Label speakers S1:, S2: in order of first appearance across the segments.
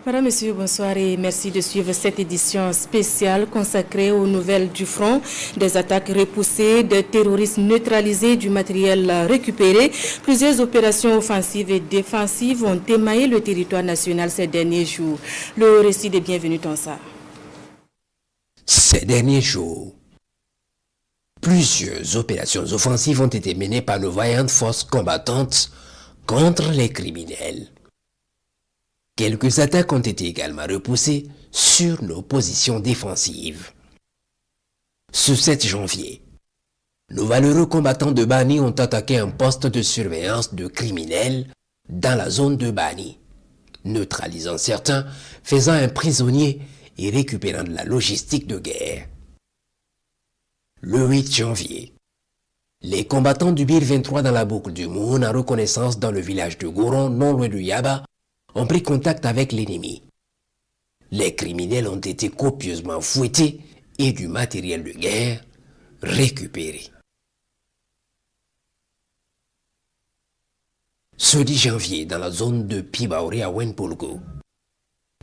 S1: Madame, Monsieur, bonsoir et merci de suivre cette édition spéciale consacrée aux nouvelles du front, des attaques repoussées, des terroristes neutralisés, du matériel récupéré. Plusieurs opérations offensives et défensives ont émaillé le territoire national ces derniers jours. Le récit des bienvenus Tonsa.
S2: Ces derniers jours, plusieurs opérations offensives ont été menées par nos vaillantes forces combattantes contre les criminels. Quelques attaques ont été également repoussées sur nos positions défensives. Ce 7 janvier, nos valeureux combattants de Bani ont attaqué un poste de surveillance de criminels dans la zone de Bani, neutralisant certains, faisant un prisonnier et récupérant de la logistique de guerre. Le 8 janvier, les combattants du BIR 23 dans la boucle du Moun en reconnaissance dans le village de Goron, non loin du Yaba, ont pris contact avec l'ennemi. Les criminels ont été copieusement fouettés et du matériel de guerre récupéré. Ce 10 janvier, dans la zone de Pibaoré à Wenpolgo,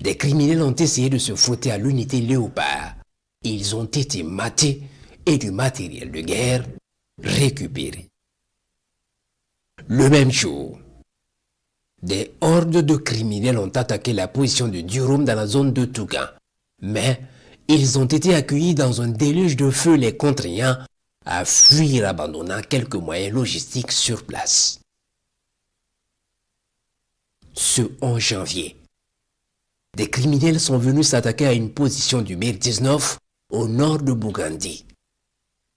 S2: des criminels ont essayé de se fouetter à l'unité Léopard. Ils ont été matés et du matériel de guerre récupéré. Le même jour, des hordes de criminels ont attaqué la position de Durum dans la zone de Tougan, mais ils ont été accueillis dans un déluge de feu les contraignant à fuir abandonnant quelques moyens logistiques sur place. Ce 11 janvier, des criminels sont venus s'attaquer à une position du BIR 19 au nord de Bougandi.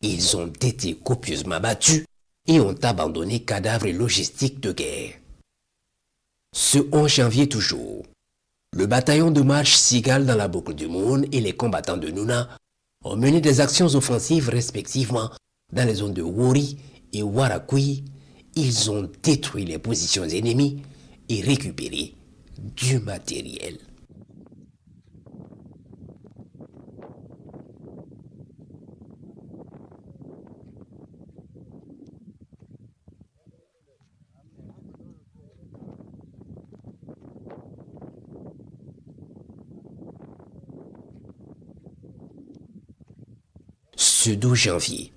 S2: Ils ont été copieusement battus et ont abandonné cadavres et logistiques de guerre. Ce 11 janvier toujours, le bataillon de marche Sigal dans la boucle du Moun et les combattants de Nouna ont mené des actions offensives respectivement dans les zones de Wori et Warakui. Ils ont détruit les positions ennemies et récupéré du matériel. Ce 12 janvier,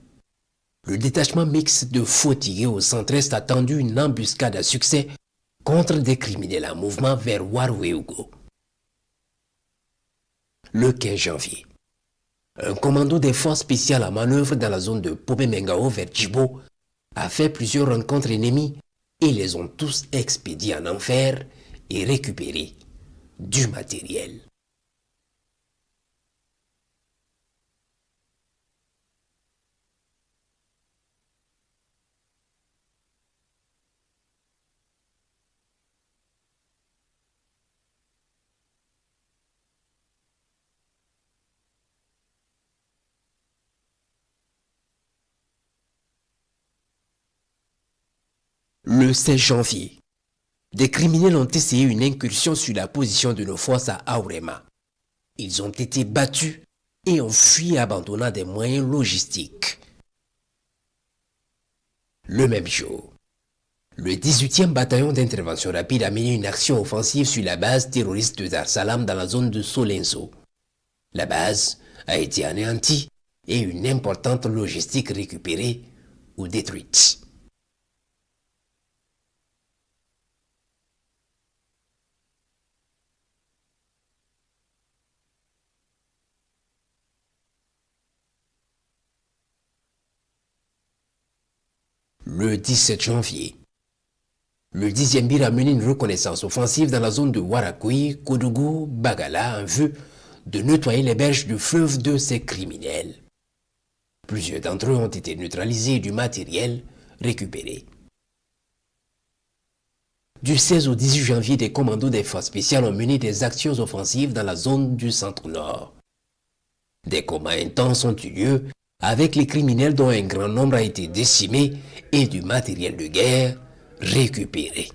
S2: le détachement mixte de Fotigué au centre-est a tendu une embuscade à succès contre des criminels en mouvement vers Warweugo. Le 15 janvier, un commando des forces spéciales en manœuvre dans la zone de Popemengao vers Djibo a fait plusieurs rencontres ennemies et les ont tous expédiés en enfer et récupéré du matériel. Le 16 janvier, des criminels ont essayé une incursion sur la position de nos forces à Aurema. Ils ont été battus et ont fui abandonnant des moyens logistiques. Le même jour, le 18e bataillon d'intervention rapide a mené une action offensive sur la base terroriste de Dar Salam dans la zone de Solenso. La base a été anéantie et une importante logistique récupérée ou détruite. Le 17 janvier, le 10e BIR a mené une reconnaissance offensive dans la zone de Warakui, Kodougou, Bagala en vue de nettoyer les berges du fleuve de ces criminels. Plusieurs d'entre eux ont été neutralisés et du matériel récupéré. Du 16 au 18 janvier, des commandos des forces spéciales ont mené des actions offensives dans la zone du centre-nord. Des combats intenses ont eu lieu avec les criminels dont un grand nombre a été décimé et du matériel de guerre récupéré.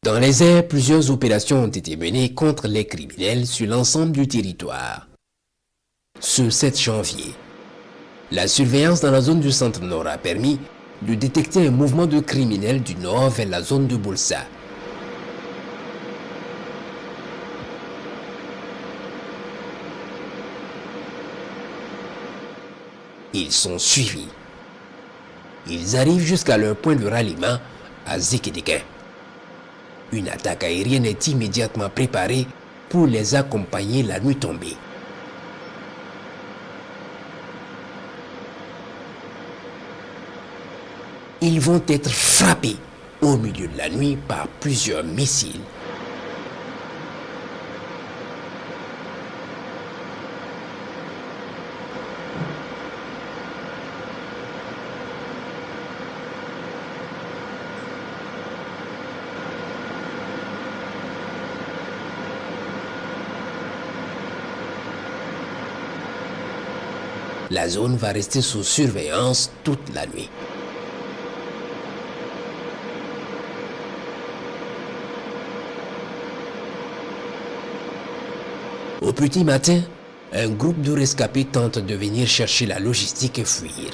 S2: Dans les airs, plusieurs opérations ont été menées contre les criminels sur l'ensemble du territoire. Ce 7 janvier, la surveillance dans la zone du centre-nord a permis de détecter un mouvement de criminels du nord vers la zone de Boulsa. Ils sont suivis. Ils arrivent jusqu'à leur point de ralliement à Zikidikin. Une attaque aérienne est immédiatement préparée pour les accompagner la nuit tombée. Ils vont être frappés au milieu de la nuit par plusieurs missiles. La zone va rester sous surveillance toute la nuit. Au petit matin, un groupe de rescapés tente de venir chercher la logistique et fuir.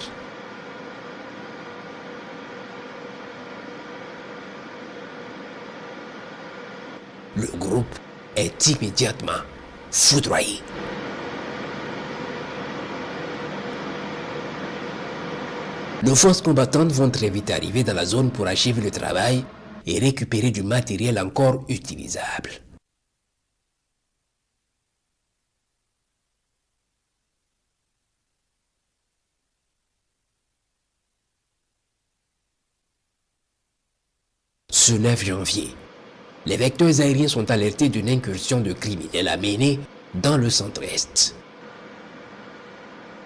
S2: Le groupe est immédiatement foudroyé. Nos forces combattantes vont très vite arriver dans la zone pour achever le travail et récupérer du matériel encore utilisable. Ce 9 janvier, les vecteurs aériens sont alertés d'une incursion de criminels à mener dans le centre-est.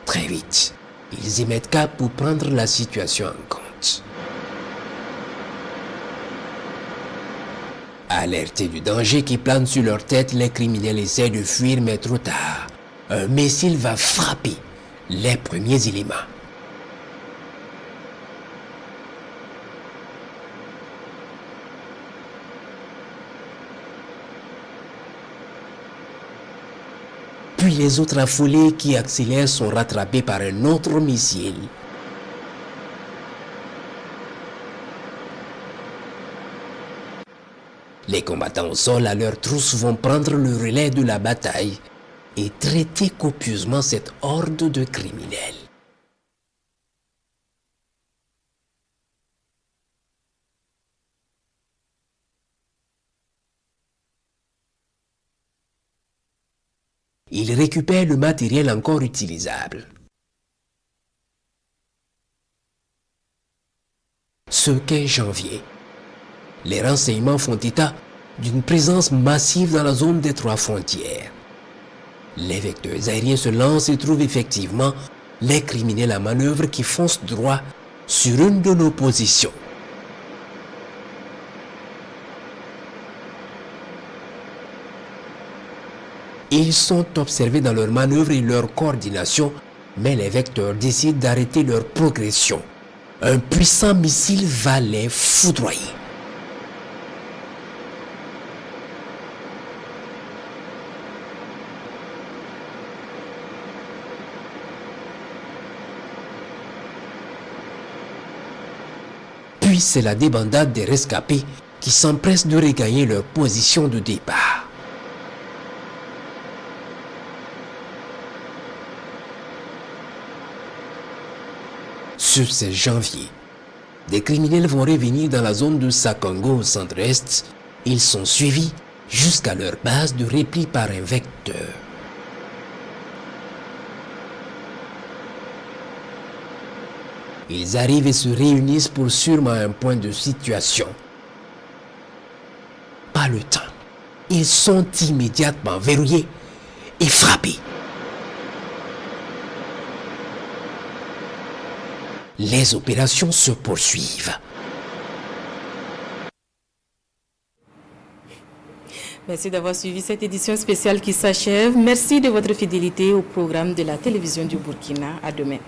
S2: Très vite, ils y mettent cap pour prendre la situation en compte. Alertés du danger qui plane sur leur tête, les criminels essaient de fuir, mais trop tard. Un missile va frapper les premiers éléments. Puis les autres affolés qui accélèrent sont rattrapés par un autre missile. Les combattants au sol à leur trousse vont prendre le relais de la bataille et traiter copieusement cette horde de criminels. Ils récupèrent le matériel encore utilisable. Ce 15 janvier, les renseignements font état d'une présence massive dans la zone des 3 frontières. Les vecteurs aériens se lancent et trouvent effectivement les criminels à manœuvre qui foncent droit sur une de nos positions. Ils sont observés dans leur manœuvre et leur coordination, mais les vecteurs décident d'arrêter leur progression. Un puissant missile va les foudroyer. Puis c'est la débandade des rescapés qui s'empressent de regagner leur position de départ. Ce 16 janvier, des criminels vont revenir dans la zone de Sakongo au centre-est. Ils sont suivis jusqu'à leur base de repli par un vecteur. Ils arrivent et se réunissent pour sûrement un point de situation. Pas le temps. Ils sont immédiatement verrouillés et frappés. Les opérations se poursuivent.
S1: Merci d'avoir suivi cette édition spéciale qui s'achève. Merci de votre fidélité au programme de la télévision du Burkina. À demain.